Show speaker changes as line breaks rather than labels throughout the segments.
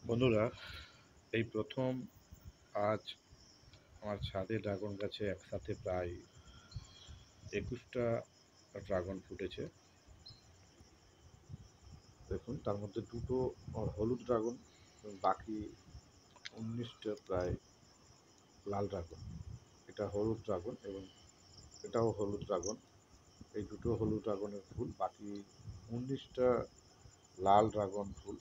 বন্ধুরা, এই প্রথম আজ আমার ছাদে ড্রাগন গাছে একসাথে প্রায় 21টা ড্রাগন ফুটেছে। দেখুন, তার মধ্যে দুটো হলুদ ড্রাগন, বাকি 19টা প্রায় লাল ড্রাগন। এটা হলুদ ড্রাগন এবং এটাও হলুদ ড্রাগন। এই দুটো হলুদ ড্রাগনের ফুল, বাকি 19টা লাল ড্রাগন ফুল।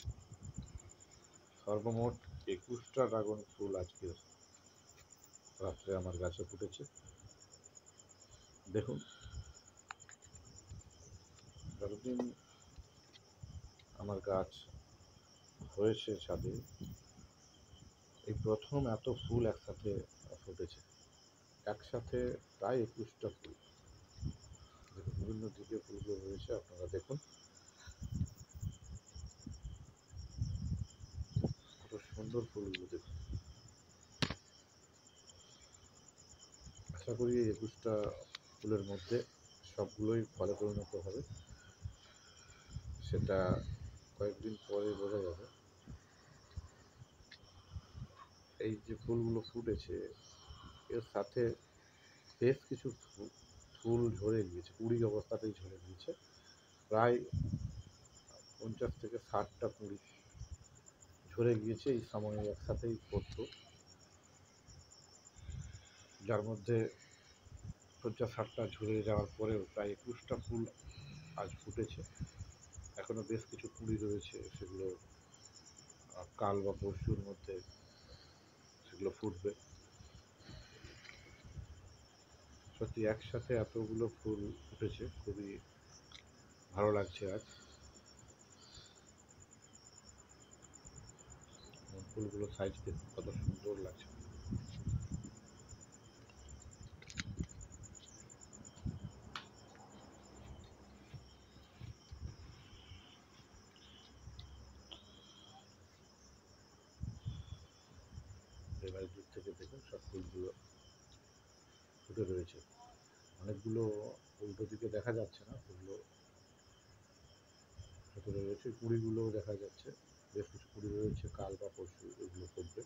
সর্বমোট 21টা ড্রাগন ফুল আজকে রাত্রে আমার গাছে ফুটেছে। দেখুন, যতদিন আমার গাছ হয়েছে ছাদে, এই প্রথম এত ফুল একসাথে ফুটেছে। একসাথে প্রায় 21টা ফুল। দেখুন, বিভিন্ন দিকে ফুলগুলো হয়েছে, আপনারা দেখুন কত সুন্দর ফুলগুলো। দেখুন, আশা করি এই 21টা ফুলের মধ্যে সবগুলোই ফলে পরিণত হবে, সেটা কয়েকদিন পরে বোঝা যাবে। এই যে ফুলগুলো ফুটেছে, এর সাথে বেশ কিছু ফুল ঝরে গিয়েছে, কুড়ি অবস্থাতেই ঝরে গিয়েছে। প্রায় 50 থেকে 60টা কুড়ি ঝরে গিয়েছে এই সময়ে একসাথেই পড়তো, যার মধ্যে 50-60টা ঝরে যাওয়ার পরেও প্রায় 21টা ফুল আজ ফুটেছে। এখনো বেশ কিছু কুড়ি রয়েছে, সেগুলো কাল বা পরশুর মধ্যে সেগুলো ফুটবে। সত্যি একসাথে এতগুলো ফুল ফুটেছে, খুবই ভালো লাগছে আজ। ফুলগুলো সাইজ দেখুন কত সুন্দর লাগছে। এবার দূর থেকে দেখুন সব ফুলগুলো ফুটে রয়েছে। অনেকগুলো উল্টো দিকে দেখা যাচ্ছে না, ফুলগুলো ভেতরে রয়েছে। কুড়িগুলোও দেখা যাচ্ছে, বেশ কিছু কুড়ি রয়েছে, কাল বা পরশু এগুলো ফুটবে।